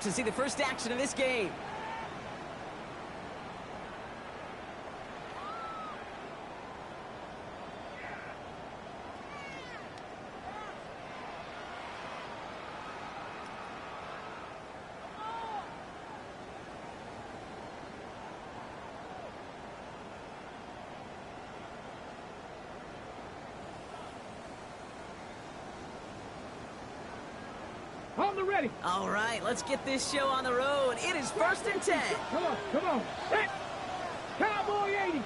To see the first action of this game. On the ready. All right, let's get this show on the road. It is 1st and 10. Come on. Set. Cowboy 80.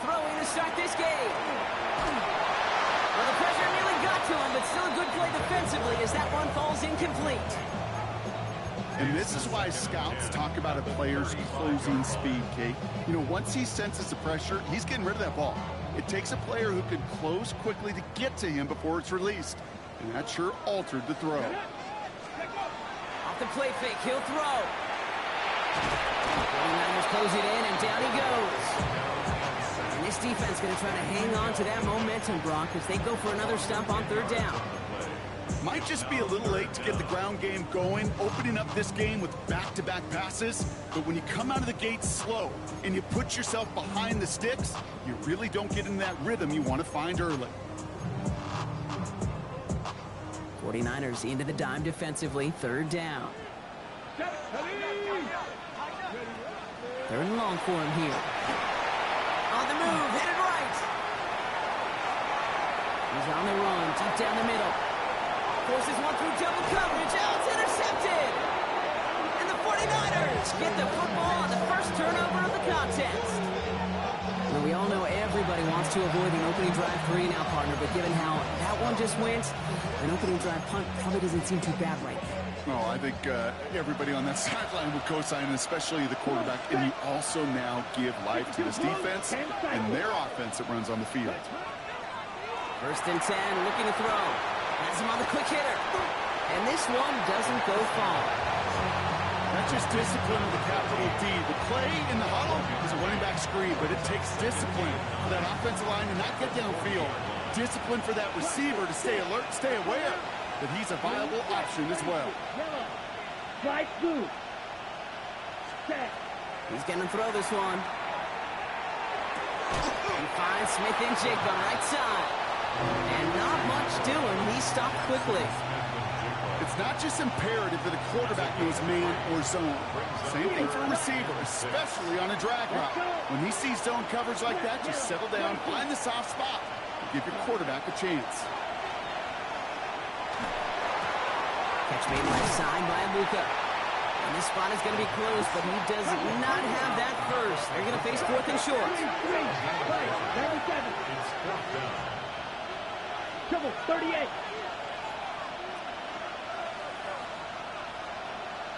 Throwing to start this game. Well, the pressure nearly got to him, but still a good play defensively as that one falls incomplete. And this is why scouts talk about a player's closing speed, Kate. You know, once he senses the pressure, he's getting rid of that ball. It takes a player who can close quickly to get to him before it's released. And that sure altered the throw. Off the play fake, he'll throw. 49ers close it in, and down he goes. And this defense going to try to hang on to that momentum, Brock, as they go for another stop on 3rd down. Might just be a little late to get the ground game going, opening up this game with back-to-back passes. But when you come out of the gate slow and you put yourself behind the sticks, you really don't get in that rhythm you want to find early. 49ers into the dime defensively, 3rd down. 3rd and long for him here. On the move, headed right. He's on the run, deep down the middle. Forces one through double coverage. Oh, it's intercepted. And the 49ers get the football on the first turnover of the contest. Well, we all know everybody wants to avoid an opening drive 3 now, partner, but given how that one just went, an opening drive punt probably doesn't seem too bad right now. Oh, I think everybody on that sideline would co-sign, especially the quarterback. And you also now give life to this defense and their offense that runs on the field. 1st and 10, looking to throw. Has him on the quick hitter. And this one doesn't go far. That's just discipline with a capital D. The play in the huddle is a running back screen, but it takes discipline for that offensive line to not get downfield. Discipline for that receiver to stay alert, stay aware that he's a viable option as well. Right through. Set. He's going to throw this one. He finds Smith and Jake on right side. And not much doing. He stopped quickly. It's not just imperative that a quarterback knows man or zone. Same thing for a receiver, especially on a drag route. When he sees zone coverage like that, just settle down, find the soft spot, and give your quarterback a chance. Catch made left side by Luka. And this spot is going to be close, but he does not have that first. They're going to face 4th and short. Double 38.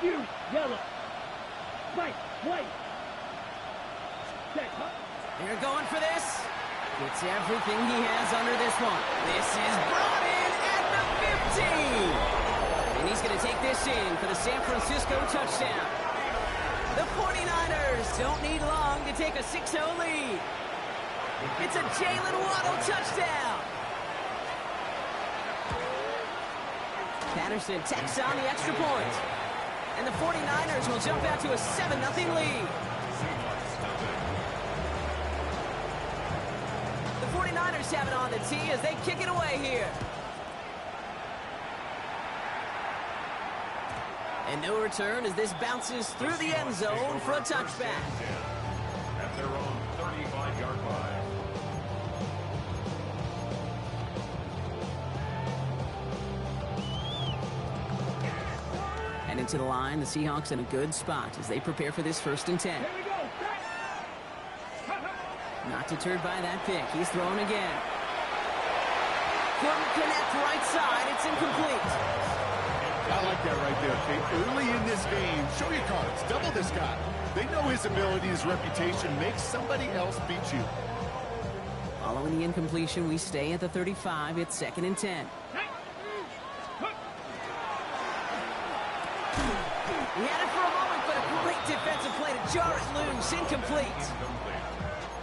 You yellow. Right, white. Set. They're going for this. Gets everything he has under this one. This is brought in at the 15. And he's going to take this in for the San Francisco touchdown. The 49ers don't need long to take a 6-0 lead. It's a Jalen Waddle touchdown. Patterson tacks on the extra point. And the 49ers will jump out to a 7-0 lead. The 49ers have it on the tee as they kick it away here. And no return as this bounces through the end zone for a touchback. At their own 35-yard line. And into the line, the Seahawks in a good spot as they prepare for this 1st and 10. Not deterred by that pick. He's throwing again. Couldn't connect right side. It's incomplete. I like that right there, Kate. Early in this game, show your cards. Double this guy. They know his ability, his reputation. Make somebody else beat you. Following the incompletion, we stay at the 35. It's 2nd and 10. He had it for a moment, but a great defensive play to jar it loose. Incomplete.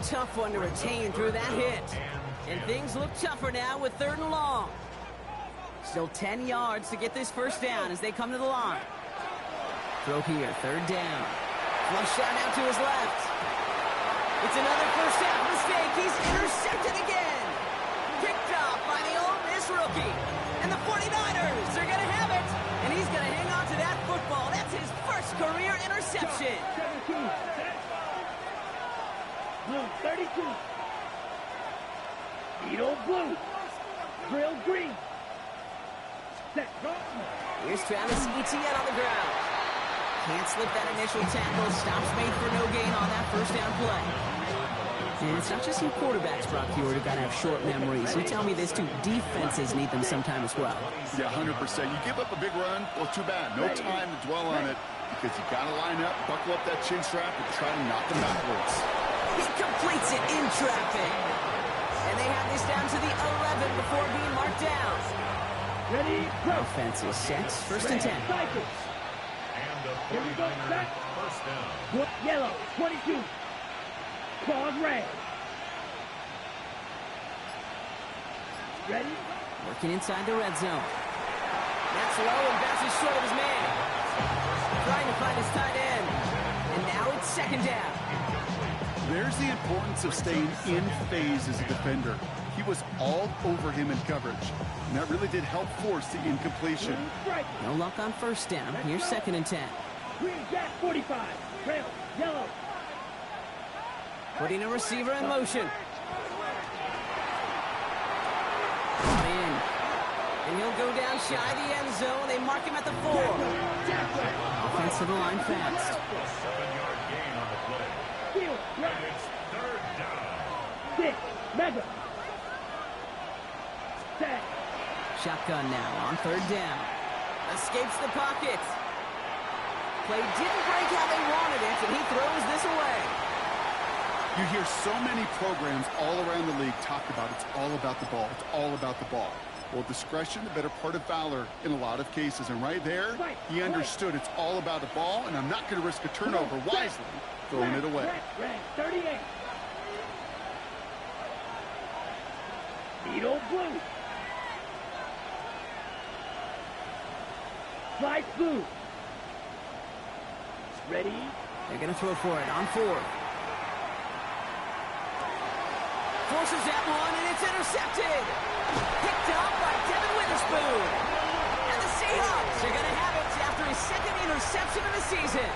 Tough one to retain through that hit. And things look tougher now with 3rd and long. Still 10 yards to get this 1st down as they come to the line. Throw here, third down. Flush shot out to his left. It's another first half mistake. He's intercepted again. Picked off by the Ole Miss rookie. And the 49ers are going to have it. And he's going to hang on to that football. That's his first career interception. 17. Blue 32. Edo blue. Drill green. Set. Here's Travis Etienne on the ground. Can't slip that initial tackle. Stops made for no gain on that first down play. And it's not just your quarterbacks, Brock Hewitt, who got to have short memories. You tell me this too. Defenses need them sometime as well. Yeah, 100%. You give up a big run, well, too bad. No time to dwell on it because you got to line up, buckle up that chin strap, and try to knock them backwards. He completes it in traffic. And they have this down to the 11 before being marked down. Ready, go. Offense is set. First and 10. Cycle. And the Here we go, 49ers set. first down. Yellow 22. Claws red. Ready? Working inside the red zone. That's low and bounces short of his man. Trying to find his tight end. And now it's second down. There's the importance of staying in phase as a defender. He was all over him in coverage, and that really did help force the incompletion. Strike. No luck on first down. Here's second and 10. Green jack 45. Trail. Yellow. Putting a receiver in motion. Brought in. And he'll go down shy of the end zone. They mark him at the 4. Offense to the line fast. 7-yard gain on the play. Field. And it's third down. 6. Mega. Set. Shotgun now on third down. Escapes the pocket. Play didn't break how they wanted it, and he throws this away. You hear so many programs all around the league talk about it's all about the ball. It's all about the ball. Well, discretion, the better part of valor in a lot of cases. And right there, he understood it's all about the ball, and I'm not going to risk a turnover wisely, throwing it away. Red 38. Edo blue. Slice blue. Ready? They're going to throw for it on 4. Forces that one, and it's intercepted. Picked up by Devin Witherspoon. And the Seahawks are going to have it after his second interception of the season.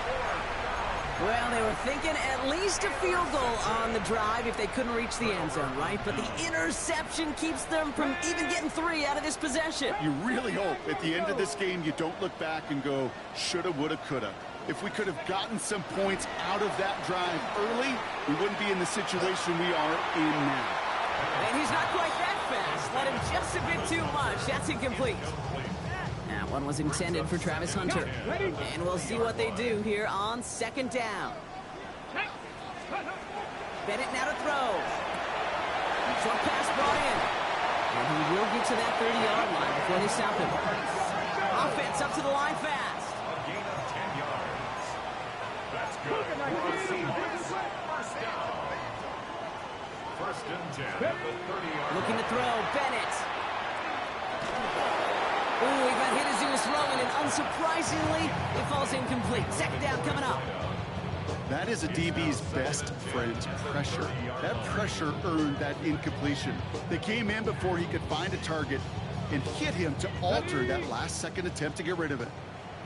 Well, they were thinking at least a field goal on the drive if they couldn't reach the end zone, right? But the interception keeps them from even getting 3 out of this possession. You really hope at the end of this game you don't look back and go, shoulda, woulda, coulda. If we could have gotten some points out of that drive early, we wouldn't be in the situation we are in now. And he's not quite that fast. Let him just a bit too much. That's incomplete. That one was intended for Travis Hunter. And we'll see what they do here on second down. Bennett now to throw. Short pass brought in. And he will get to that 30-yard line before they stop him. Offense up to the line fast. A gain of 10 yards. That's good. First down. First and 10 at the 30-yard line. Looking to throw. Bennett. Ooh, he got hit as he was throwing, and unsurprisingly, it falls incomplete. Second down coming up. That is a DB's best friend, pressure. That pressure earned that incompletion. They came in before he could find a target and hit him to alter that last-second attempt to get rid of it.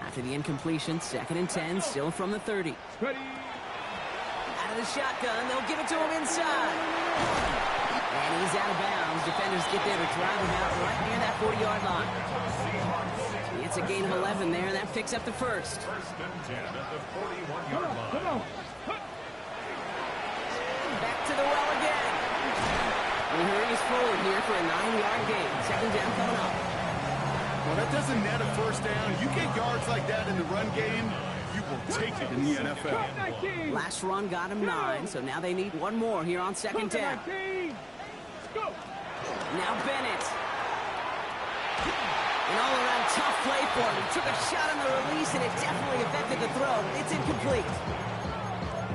After the incompletion, second and 10, still from the 30. Ready? Out of the shotgun, they'll give it to him inside. And he's out of bounds. Defenders get there to drive him out right near that 40-yard line. It's a gain of 11 there, and that picks up the first. First and 10 at the 41-yard line. Come on. Back to the well again. And hurries forward here for a 9-yard gain. Second down coming up. Well, that doesn't net a first down. You get yards like that in the run game, you will take it in the NFL. Last run got him 9, so now they need one more here on second down. Go. Now Bennett. An all-around tough play for him. Took a shot on the release, and it definitely affected the throw. It's incomplete.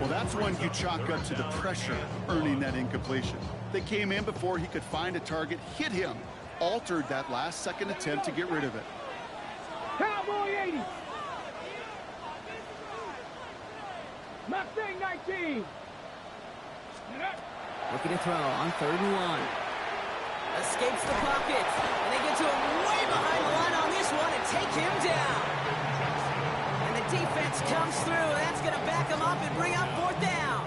Well, that's one you chalk up to the pressure earning that incompletion. They came in before he could find a target, hit him, altered that last-second attempt to get rid of it. Cowboy 80. Mustang 19. Looking to throw on 3rd and 1. Escapes the pocket. And they get to him way behind the line on this one and take him down. And the defense comes through. That's going to back him up and bring up 4th down.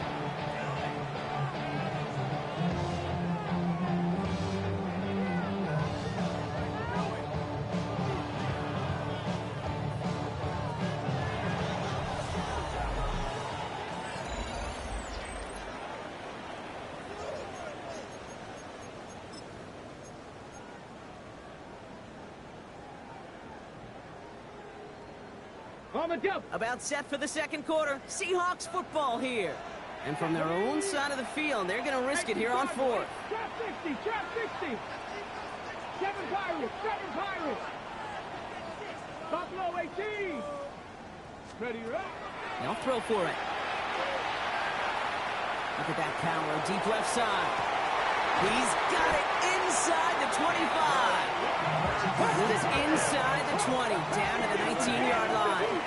On the jump. About set for the 2nd quarter. Seahawks football here. And from their own side of the field, they're going to risk it here on 4th. Trap 60, trap 60. 7 Pirates, 7 Pirates. Buffalo 18. Ready, right? They'll throw for it. Look at that power, deep left side. He's got it inside the 25. It is inside the 20, down to the 19-yard line.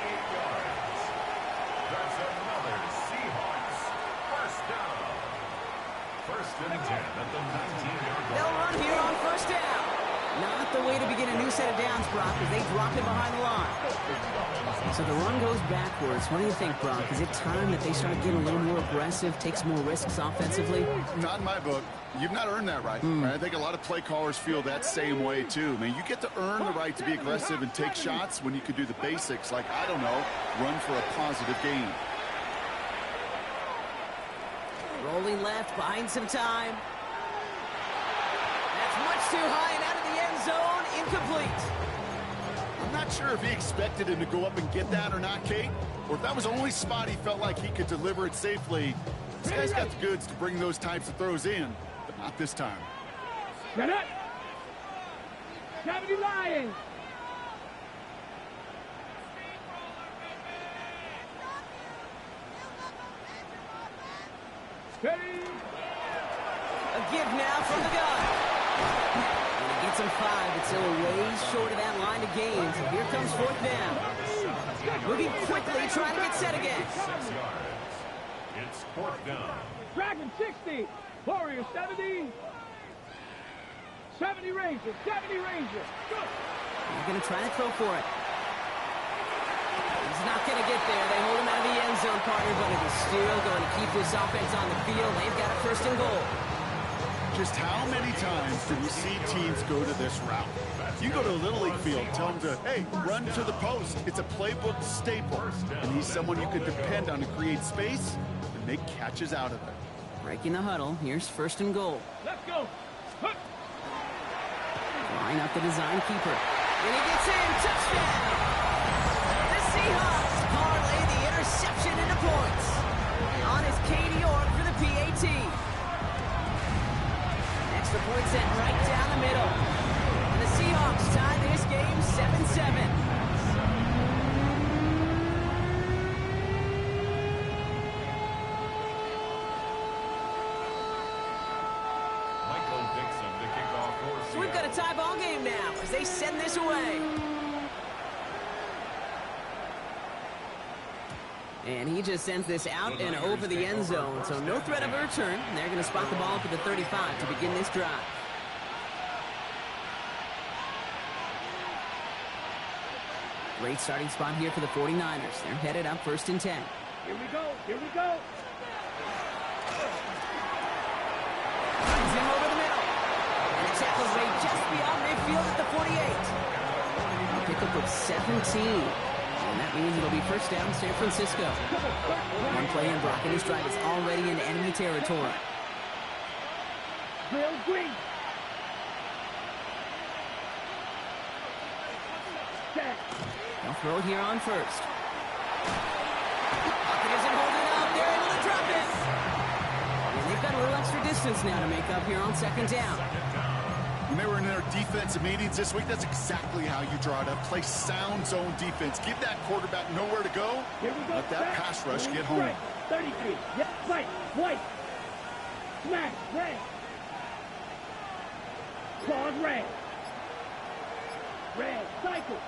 That's another Seahawks first down. 1st and 10 at the 19-yard line. They'll run here on 1st down. Not the way to begin a new set of downs, Brock, as they drop it behind the line. So the run goes backwards. What do you think, Brock? Is it time that they start getting a little more aggressive, take some more risks offensively? Not in my book. You've not earned that right. I think a lot of play callers feel that same way, too. I mean, you get to earn the right to be aggressive and take shots when you can do the basics, like, I don't know, run for a positive gain. Rolling left, buying some time. That's much too high and out of the end zone. Incomplete. I'm not sure if he expected him to go up and get that or not, Kate, or if that was the only spot he felt like he could deliver it safely. This guy's got the goods to bring those types of throws in, but not this time. Get it. 70 Lions. Ready. A give now from the gun. And he gets him 5, but still way short of that line of gains. And here comes 4th down. Moving quickly, trying to get set again. 6 yards. It's 4th down. Dragon 60. Warrior 70. 70 Ranger. 70 Ranger. Good. He's going to try to throw for it. He's not going to get there. They hold him out of the end zone, partner, but it is still going to keep this offense on the field. They've got a 1st and goal. Just how many times do we see teams go to this route? You go to a Little League field, tell them to, hey, run to the post. It's a playbook staple, and he's someone you can depend on to create space and make catches out of it. Breaking the huddle. Here's 1st and goal. Let's go. Huh. Line up the design keeper. And he gets in. Touchdown! The Seahawks parlay the interception into points. On is Katie Orr for the PAT. Extra point sent right down the middle. And the Seahawks tie this game 7-7. So we've got a tie ball game now as they send this away. And he just sends this out and over the end zone, so no threat of a return. They're going to spot the ball up at the 35 to begin this drive. Great starting spot here for the 49ers. They're headed up 1st and 10. Here we go. Here we go. Runs him over the middle. And the tackle's made just beyond midfield at the 48. Pickup of 17. And that means it'll be 1st down San Francisco. One play in Brock, and his drive is already in enemy territory. Real green. Set. They'll throw it here on 1st. Pocket isn't holding up. They're able to drop it. And they've got a little extra distance now to make up here on 2nd down. When they were in their defensive meetings this week, that's exactly how you draw it up. Play sound zone defense. Give that quarterback nowhere to go. Here we go. Let that pass rush get home. Right. 33. Yep. Fight. White. Smash. Red. Claws red. Red. Cycle.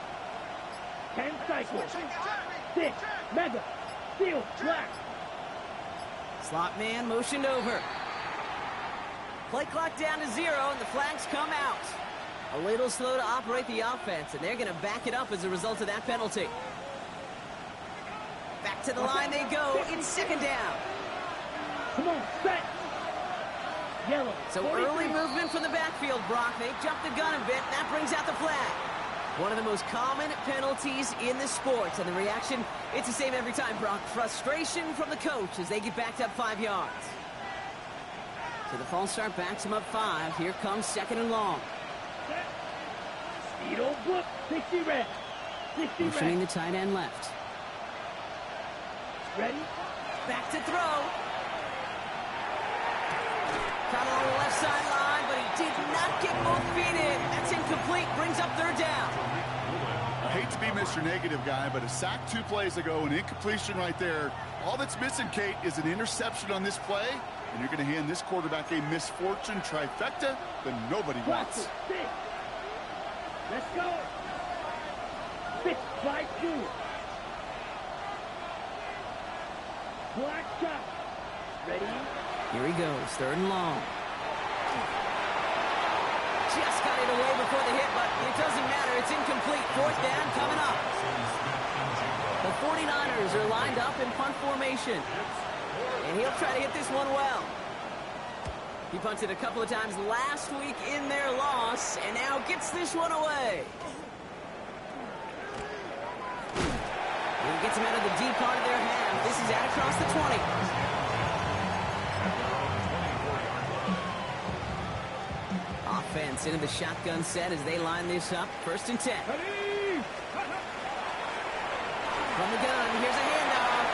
10 cycles. 6. Mega. Steel. Black. Slot man motioned over. Play clock down to 0, and the flags come out. A little slow to operate the offense, and they're going to back it up as a result of that penalty. Back to the line they go. It's second down. Come on, set. Yellow. So 43. Early movement from the backfield, Brock. They jumped the gun a bit, and that brings out the flag. One of the most common penalties in the sport, and the reaction, it's the same every time, Brock. Frustration from the coach as they get backed up 5 yards. So the false start backs them up 5. Here comes second and long. Speed old book, 60 red. 60 Motioning red. the tight end left. Ready? Back to throw. Caught on the left sideline, but he did not get both feet in. That's incomplete. Brings up third down. I hate to be Mr. Negative guy, but a sack 2 plays ago, an incompletion right there. All that's missing, Kate, is an interception on this play, and you're going to hand this quarterback a misfortune trifecta that nobody wants. 6. Let's go. 6 by 2. Black shot. Ready? Here he goes, third and long. Just got it away before the hit, but it doesn't matter. It's incomplete. Fourth down coming up. The 49ers are lined up in punt formation. And he'll try to hit this one well. He punted a couple of times last week in their loss, and now gets this one away. He gets him out of the deep part of their half. This is out across the 20. Offense into the shotgun set as they line this up. First and 10. Ready? From the gun, here's a handoff.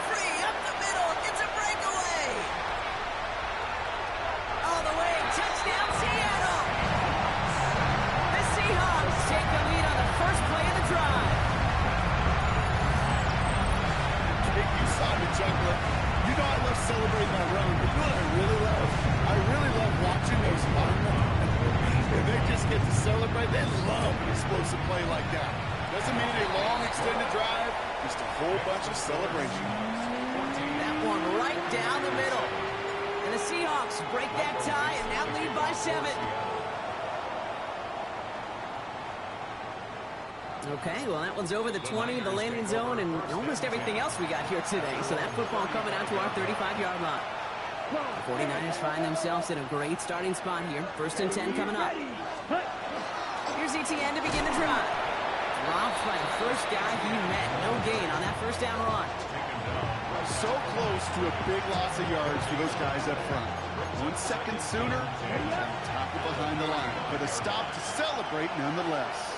Free up the middle. It's a breakaway. All the way. Touchdown, Seattle. The Seahawks take the lead on the first play of the drive. You saw me juggler. You know I love celebrating that run, but you know what I really love? I really love watching those linemen. And they just get to celebrate. They love an explosive play like that. Doesn't mean a long extended drive, just a whole bunch of celebration. That one right down the middle. And the Seahawks break that tie and now lead by 7. Okay, well, that one's over the 20, the landing zone, and almost everything else we got here today. So that football coming out to our 35-yard line. The 49ers find themselves in a great starting spot here. First and 10 coming up. Here's ETN to begin the drive. Dropped by the first guy he met. No gain on that first down run. So close to a big loss of yards for those guys up front. 1 second sooner, tackle behind the line. But a stop to celebrate nonetheless.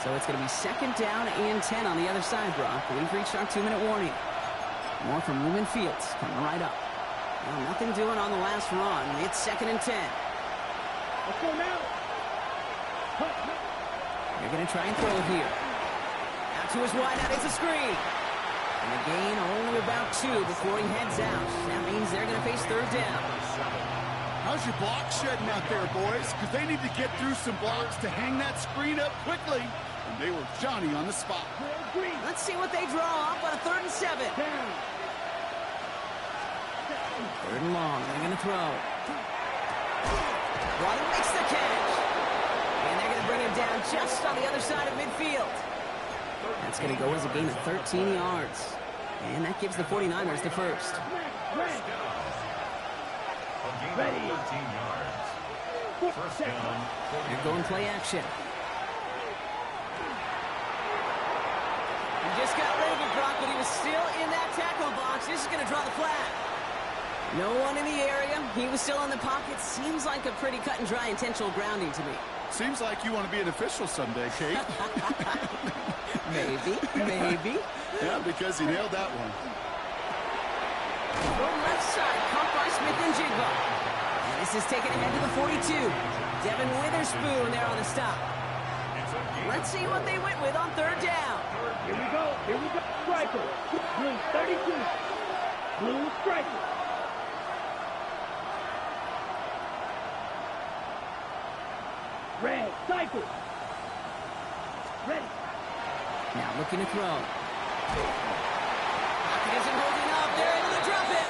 So it's going to be second down and 10 on the other side, Brock. We've reached our 2-minute warning. More from Lumen Fields coming right up. Well, nothing doing on the last run. It's second and 10. Let's go now. They're going to try and throw it here. Out to his wideout. It's a screen. And the gain only about 2 before he heads out. That means they're going to face third down. How's your block shedding out there, boys? Because they need to get through some blocks to hang that screen up quickly. And they were Johnny on the spot. Let's see what they draw up on a 3rd and 7. Third and long. They're going to throw. Water makes the catch. And they're going to bring him down just on the other side of midfield. That's going to go as a gain of 13 yards. And that gives the 49ers the first. Ready. 13 yards. First down. They're going play action. He just got rid of it, Brock, but he was still in that tackle box. This is going to draw the flag. No one in the area. He was still in the pocket. Seems like a pretty cut and dry intentional grounding to me. Seems like you want to be an official someday, Kate. Maybe. Yeah, because he nailed that one. From left side, caught by Smith and Jigba. And this is taken ahead to the 42. Devin Witherspoon there on the stop. Let's see what they went with on third down. Here we go. Striker. Blue 32. Blue striker. Red cycle. Ready. Now looking to throw. Pocket isn't holding up. they're able to drop it.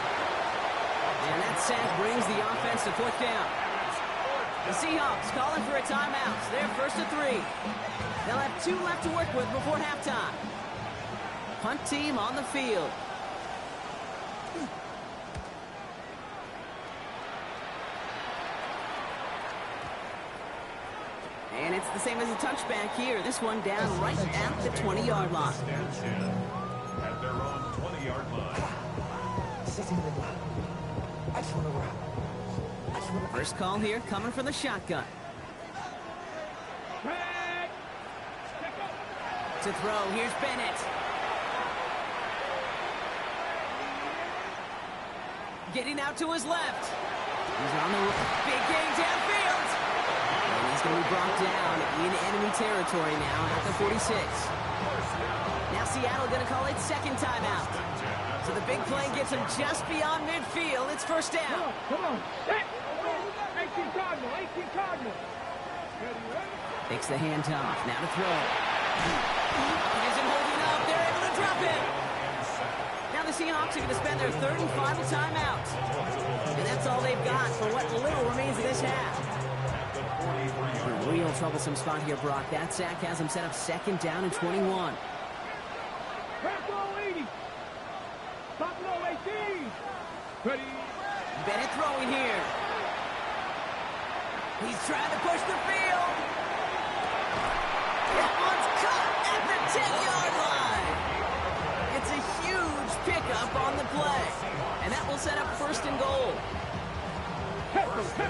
And that sack brings the offense to fourth down. The Seahawks calling for a timeout. They're first to 3. They'll have 2 left to work with before halftime. Punt team on the field. And it's the same as a touchback here. This one down right at the 20-yard line. At their own 20-yard line. First call here coming from the shotgun. To throw, here's Bennett. Getting out to his left. He's on the big game downfield. And he's going to be brought down in enemy territory now at the 46. Now Seattle going to call it second timeout. So the big play gets him just beyond midfield. It's first down. Come on. 18 Cardinal. Takes the handoff. Now to throw. He isn't holding up. They're able to drop it. Now the Seahawks are going to spend their third and final timeout. And that's all they've got for what little remains of this half. A real troublesome spot here, Brock. That sack has him set up second down and 21. Ready. Bennett throwing here. He's trying to push the field. That one's caught at the 10-yard line. It's a huge pickup on the play. And that will set up first and goal.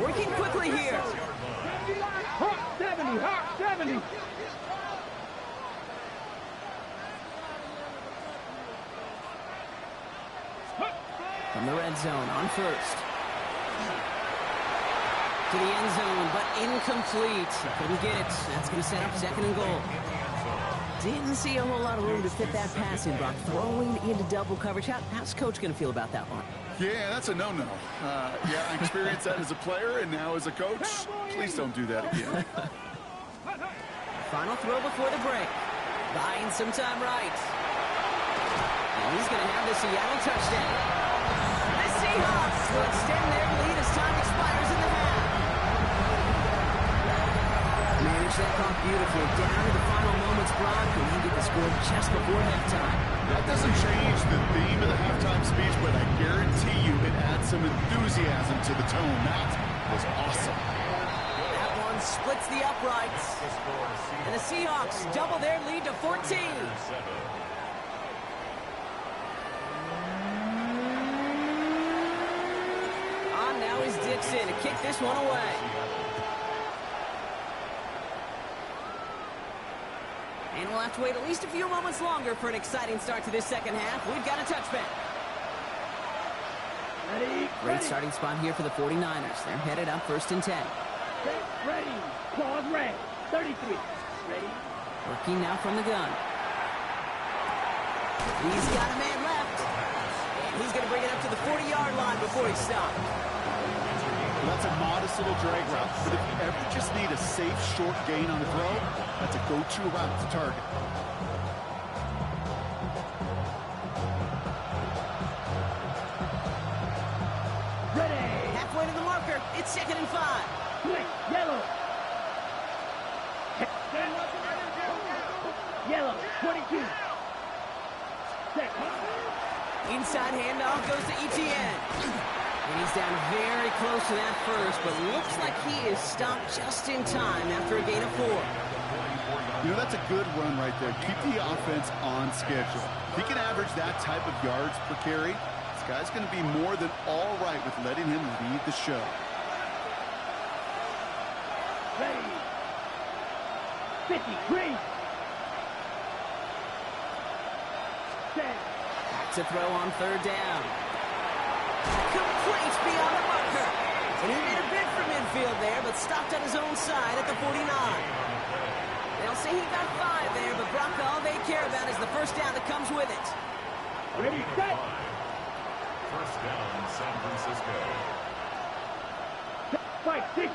Working quickly here. 70. From the red zone on first. To the end zone, but incomplete. Couldn't get it. That's going to set up second and goal. Didn't see a whole lot of room to fit that pass in, Brock. Throwing into double coverage. How's Coach going to feel about that one? Yeah, that's a no-no. Yeah, I experienced that as a player and now as a coach. Please don't do that again. Final throw before the break. Buying some time right. And he's going to have the Seattle touchdown. The Seahawks will extend their lead as time expires in the half. Manage that clock beautifully. Down to the final moments, Brock, and he get the score just before halftime. That doesn't change the theme of the halftime speech, but I guarantee you it adds some enthusiasm to the tone. That was awesome. That one splits the uprights. And the Seahawks double their lead to 14. On now is Dixon to kick this one away. And we'll have to wait at least a few moments longer for an exciting start to this second half. We've got a touchback. Great starting spot here for the 49ers. They're headed up first and 10. Ready. Pause red. 33. Ready. Working now from the gun. He's got a man left. And he's going to bring it up to the 40-yard line before he stops. Well, that's a modest little drag route, but if you ever just need a safe, short gain on the throw, that's a go-to route to target. Ready. Halfway to the marker. It's second and 5. Click. Yellow. Yellow. 22. Set. Inside handoff goes to Etienne. And he's down very close to that first, but looks like he is stopped just in time after a gain of 4. You know, that's a good run right there. Keep the offense on schedule. If he can average that type of yards per carry, this guy's going to be more than all right with letting him lead the show. Ready. 53. Set. To throw on third down. Complete beyond the marker. And he made a bid for midfield there, but stopped on his own side at the 49. They'll say he got 5 there, but Brock, all they care about is the first down that comes with it. Ready, set. First down, San Francisco. Fight 60.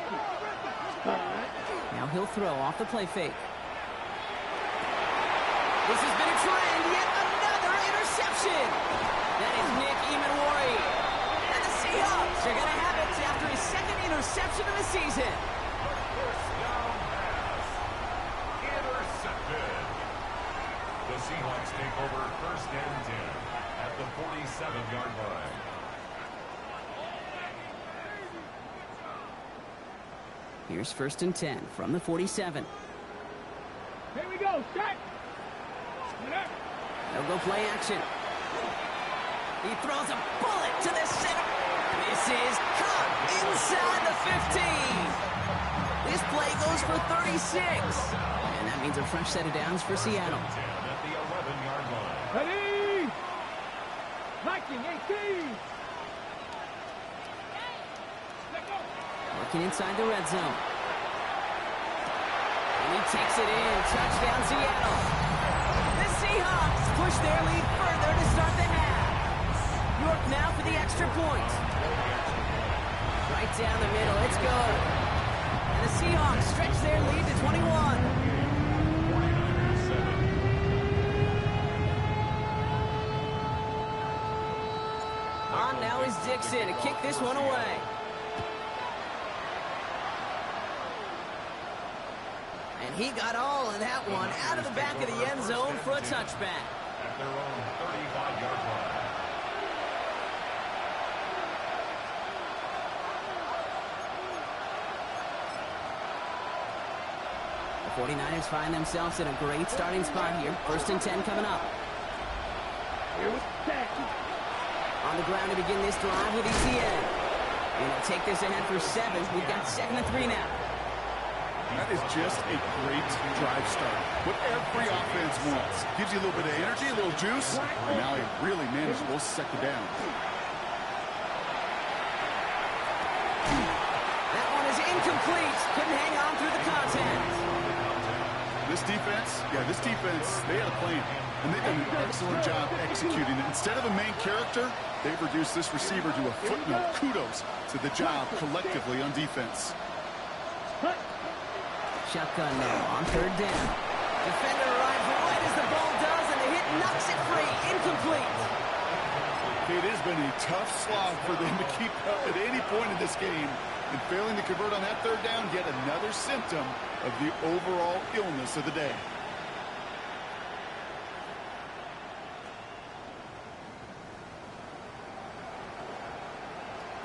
Now he'll throw off the play fake. This has been a trend. Yet another interception. That is Nick the Seahawks take over 1st and 10 at the 47-yard line. Here's 1st and 10 from the 47. Here we go. Set. They'll go play action. He throws a bullet to the center. This is caught inside the 15. This play goes for 36. And that means a fresh set of downs for Seattle. At the 11-yard line. Ready. Marking 18. Working inside the red zone. And he takes it in. Touchdown, Seattle. The Seahawks push their lead further to start the half. York now for the extra point. Right down the middle. It's good. And the Seahawks stretch their lead to 21. 49ers 7. On now is Dixon to kick this one away. And he got all of that one out of the back of the end zone for a touchback. At their own 35-yard line. The 49ers find themselves in a great starting spot here. 1st and 10 coming up. Here we set. On the ground to begin this drive with ETN. And they'll take this ahead for 7. We've got 2nd and 3 now. That is just a great drive start. What every offense wants. Gives you a little bit of energy, a little juice, and now a really manageable 2nd down. That one is incomplete. Couldn't hang on through the contact. This defense, they had a plan, and they've done an excellent job executing it. Instead of a main character, they've reduced this receiver to a footnote. Kudos to the job collectively on defense. Shotgun now on 3rd down. Defender arrives right as the ball does, and the hit knocks it free. Incomplete. It has been a tough slog for them to keep up at any point in this game. And failing to convert on that 3rd down, yet another symptom of the overall illness of the day.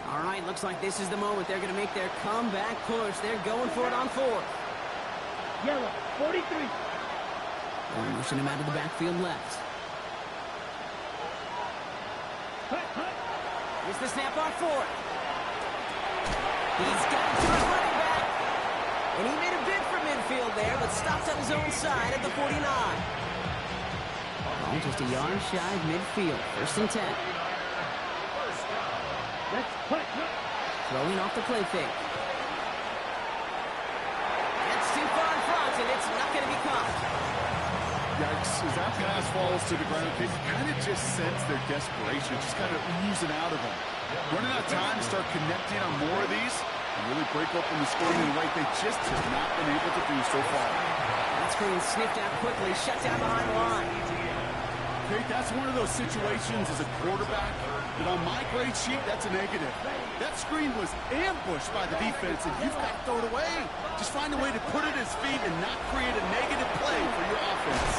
All right, looks like this is the moment. They're going to make their comeback push. They're going for it on 4th. Yellow, 43. They're motion him out of the backfield left. Here's the snap on 4th. He's got it to his running back. And he made a bid for midfield there, but stopped on his own side at the 49. Ball just a yard shy of midfield. 1st and 10. Let's put. Throwing off the play fake. That's too far in front, and it's not going to be caught. Yikes, as that pass falls to the ground, they kind of just sense their desperation, just kind of oozing out of them. Running out of time to start connecting on more of these and really break open the scoring in a way they just have not been able to do so far. That screen sniffed out quickly, shut down behind the line. Okay, that's one of those situations as a quarterback that on my grade sheet, that's a negative. That screen was ambushed by the defense, and you've got to throw it away. Just find a way to put it at his feet and not create a negative play for your offense.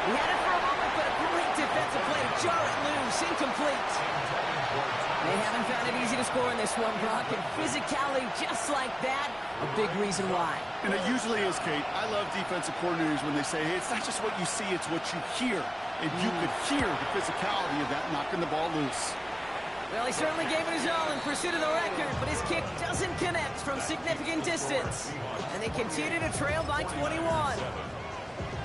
He had it for a moment, but a great defensive play. Jar it loose, incomplete. They haven't found it easy to score in this one, Brock, and physicality just like that, a big reason why. And it usually is, Kate. I love defensive coordinators when they say, hey, it's not just what you see, it's what you hear. And you could hear the physicality of that knocking the ball loose. Well, he certainly gave it his all in pursuit of the record, but his kick doesn't connect from significant distance. And they continue to trail by 21.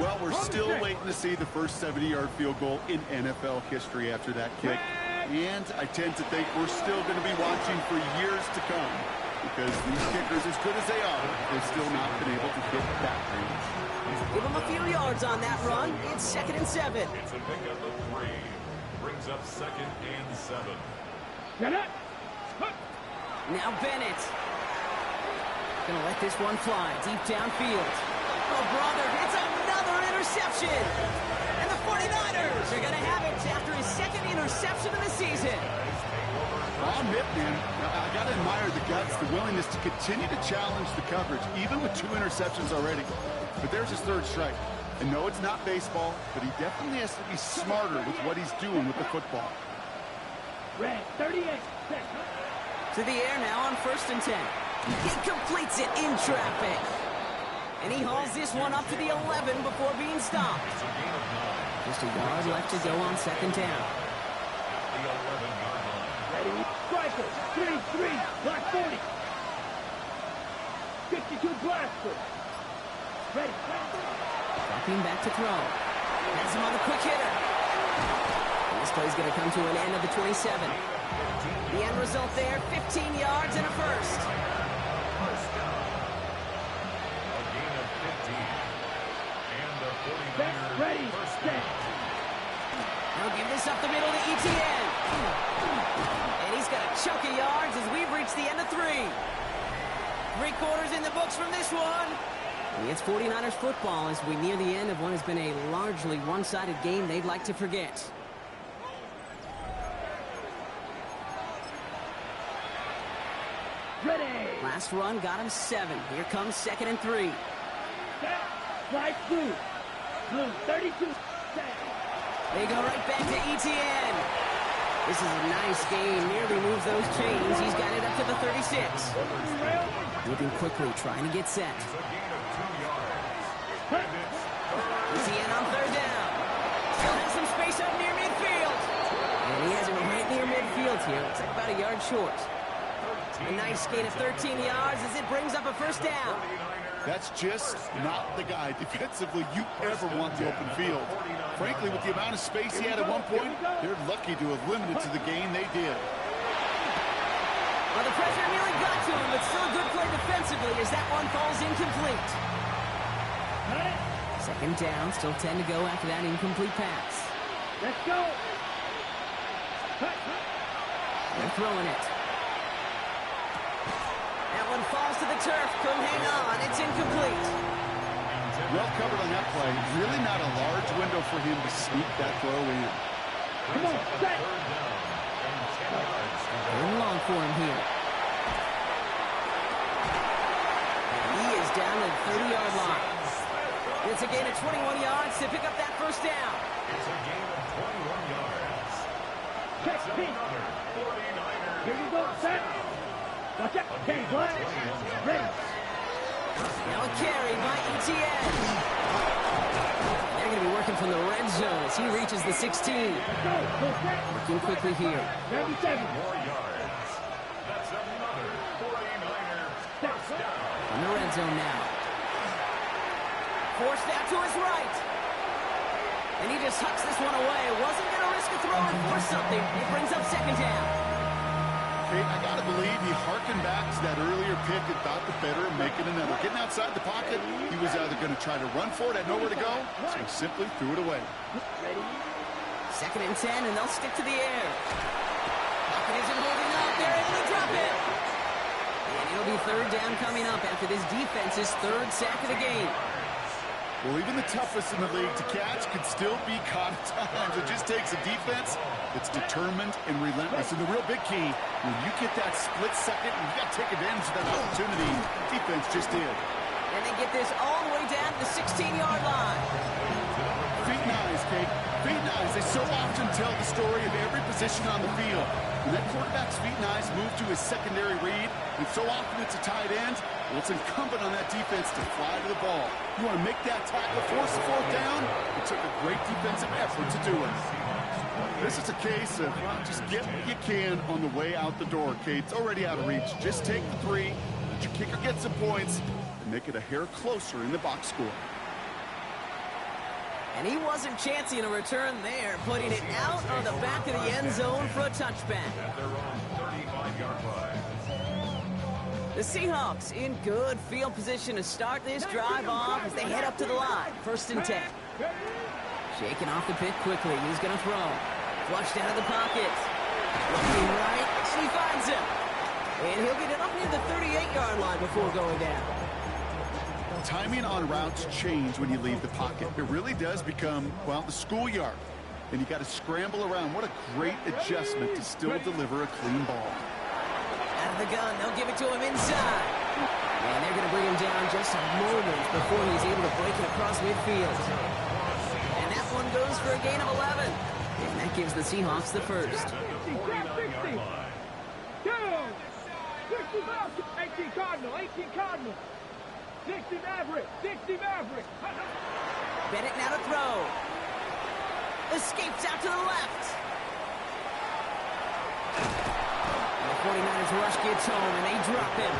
Well, we're still waiting to see the first 70-yard field goal in NFL history after that kick. And I tend to think we're still going to be watching for years to come because these kickers, as good as they are, they've still not been able to hit that range. Give him a few yards on that run. It's 2nd and 7. It's a pickup of 3. Brings up 2nd and 7. Now Bennett. Gonna let this one fly deep downfield. Oh, brother, it's another interception. And the 49ers are gonna have it after his 2nd interception of the season. I'll admit, man, I gotta admire the guts, the willingness to continue to challenge the coverage, even with 2 interceptions already. But there's his 3rd strike. And no, it's not baseball, but he definitely has to be smarter with what he's doing with the football. Red, 38 seconds. To the air now on 1st and 10. He completes it in traffic. And he hauls this one up to the 11 before being stopped. Just a yard left to go on 2nd down. The 11-yard line. Ready, striker, 3-3, block 40. 52 blaster. Ready. Dropping back to throw. Has him on the quick hitter. And this play's going to come to an end of the 27. The end result there, 15 yards and a first. First down. A gain of 15. And the 49ers Ready, first set. down. He'll give this up the middle to ETN. And he's got a chunk of yards as we've reached the end of 3. 3 quarters in the books from this one. And it's 49ers football as we near the end of what has been a largely one-sided game they'd like to forget. Ready. Last run got him 7. Here comes 2nd and 3. Set. Slide blue. Blue, 32. Set. They go right back to ETN. This is a nice game. Nearly moves those chains. He's got it up to the 36. Moving quickly, trying to get set. A gain of 2 yards. ETN on 3rd down. Still has some space up near midfield. And he has it right near midfield here. Looks like about a yard short. A nice gain of 13 yards as it brings up a 1st down. That's just not the guy defensively you ever want the open field. Frankly, with the amount of space he had at one point, they're lucky to have limited to the gain they did. Well, the pressure nearly got to him, but still a good play defensively as that one falls incomplete. 2nd down, still 10 to go after that incomplete pass. Let's go. They're throwing it. That one falls to the turf. Couldn't hang on. It's incomplete. Well covered on that play. Really not a large window for him to sneak that throw in. Come on, set. Going long for him here. And he is down at the 30-yard line. It's a gain of 21 yards to pick up that 1st down. It's a gain of 21 yards. Check, Pete. Another 49ers. Here you go, set. Watch out. Okay, black. Ready. Now a carry by ETN. They're going to be working from the red zone as he reaches the 16. Go, set. Looking quickly here. 97. More yards. That's another 49er first down. In the red zone now. Forced out to his right. And he just hucks this one away. Wasn't going to risk a throw and force something. It brings up 2nd down. Hey, I got to believe he harkened back to that earlier pick and thought the better of making another. Getting outside the pocket, he was either going to try to run for it, had nowhere to go, so he simply threw it away. Ready. 2nd and 10, and they'll stick to the air. Pocket isn't holding up. They're able to drop it. And it'll be 3rd down coming up after this defense's 3rd sack of the game. Well, even the toughest in the league to catch could still be caught at times. It just takes a defense that's determined and relentless. And the real big key, when you get that split second, you got to take advantage of that opportunity. Defense just did. And they get this all the way down to the 16-yard line. Feet and eyes, Kate. Feet and eyes. They so often tell the story of every position on the field. When that quarterback's feet and eyes move to his secondary read, and so often it's a tight end, well, it's incumbent on that defense to fly to the ball. You want to make that tackle, force the 4th down? It took a great defensive effort to do it. This is a case of just get what you can on the way out the door, Kate. It's already out of reach. Just take the 3, let your kicker get some points, and make it a hair closer in the box score. And he wasn't chancing a return there, putting it out on the back of the end zone for a touchback. At their own 35-yard line. The Seahawks in good field position to start this drive off as they head up to the line. 1st and 10. Shaking off the pick quickly. He's going to throw. Flushed out of the pocket. Looking right, and he finds him. And he'll get it up near the 38-yard line before going down. Timing on routes change when you leave the pocket. It really does become, well, the schoolyard. And you got to scramble around. What a great adjustment to still deliver a clean ball. Out of the gun, they'll give it to him inside. And they're going to bring him down just moments before he's able to break it across midfield. And that one goes for a gain of 11. And that gives the Seahawks the first. 18 Cardinal, 18 Cardinal. 60 Maverick, 60 Maverick. Bennett now to throw. Escapes out to the left. And the 49ers rush gets home, and they drop him.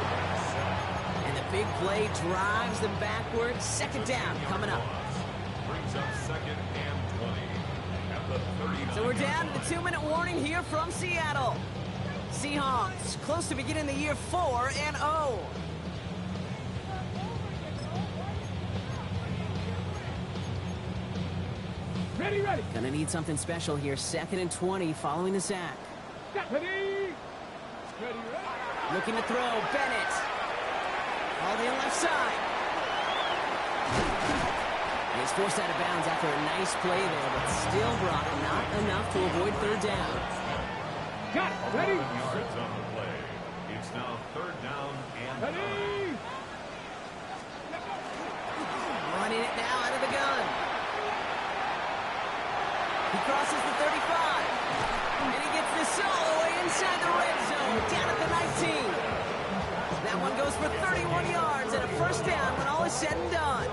And the big play drives them backwards. Second down coming up. Brings up second and 20 at the 39. So we're down to the 2-minute warning here from Seattle. Seahawks close to beginning the year 4-0. Ready, ready. Gonna need something special here. 2nd and 20 following the sack. Ready. Ready, ready. Looking to throw. Bennett. All the left side. He's forced out of bounds after a nice play there, but still brought not enough to avoid third down. Got it. Ready. Yards on the play. It's now third down and Ready. Running it now out of the gun. He crosses the 35. And he gets this all the way inside the red zone, down at the 19. That one goes for 31 yards and a first down when all is said and done.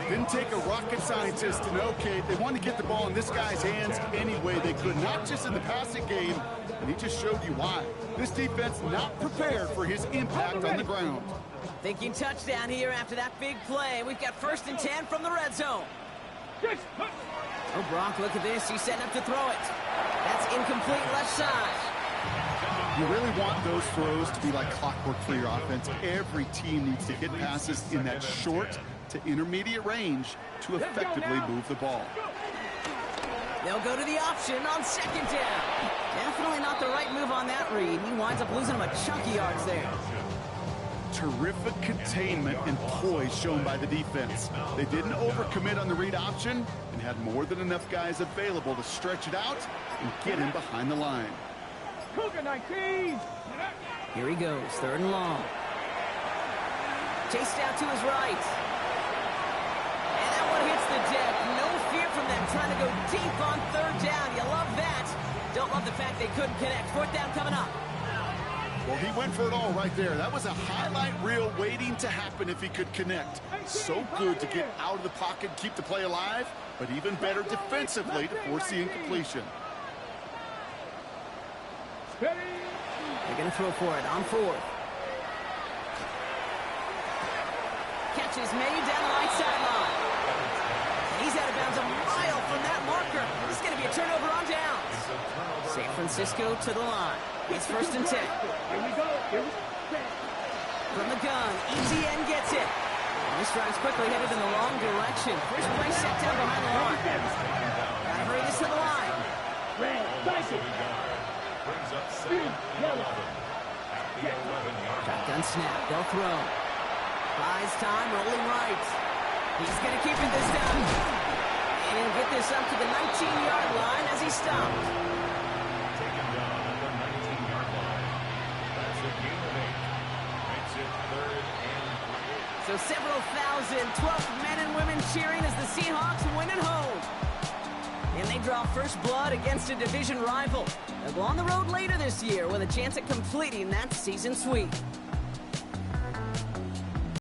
Didn't take a rocket scientist to know, Kate. They wanted to get the ball in this guy's hands any way they could, not just in the passing game, and he just showed you why. This defense not prepared for his impact on the ground. Thinking touchdown here after that big play. We've got 1st and 10 from the red zone. Oh, Brock, look at this. He's setting up to throw it. That's incomplete left side. You really want those throws to be like clockwork for your offense. Every team needs to hit passes in that short to intermediate range to effectively move the ball. They'll go to the option on 2nd down. Definitely not the right move on that read. He winds up losing him a chunky yards there. Terrific containment and poise shown by the defense. They didn't overcommit on the read option and had more than enough guys available to stretch it out and get him behind the line. Cougar 19. Here he goes, 3rd and long. Chased out to his right. And that one hits the deck. No fear from them trying to go deep on 3rd down. You love that. Don't love the fact they couldn't connect. 4th down coming up. Well, he went for it all right there. That was a highlight reel waiting to happen if he could connect. So good to get out of the pocket, keep the play alive, but even better defensively to force the incompletion. They're going to throw for it on 4th. Catch is made down the right sideline. He's out of bounds a mile from that marker. This is going to be a turnover on downs. San Francisco to the line. It's 1st and 10. Here we go. From the gun, ETN gets it. This drive's quickly headed in the wrong direction. First play set down behind the line. Gotta hurry this to the line. Red, cycle. brings up second and 11 at the 11-yard line. Shotgun snap, they'll throw. Buys time, rolling right. He's going to keep it this time. And he'll get this up to the 19-yard line as he stopped. Taken down at the 19-yard line. That's a gain of 8. Makes it 3rd and 3. So several thousand 12 men and women cheering as the Seahawks win at home. And they draw first blood against a division rival. They'll go on the road later this year with a chance at completing that season sweep.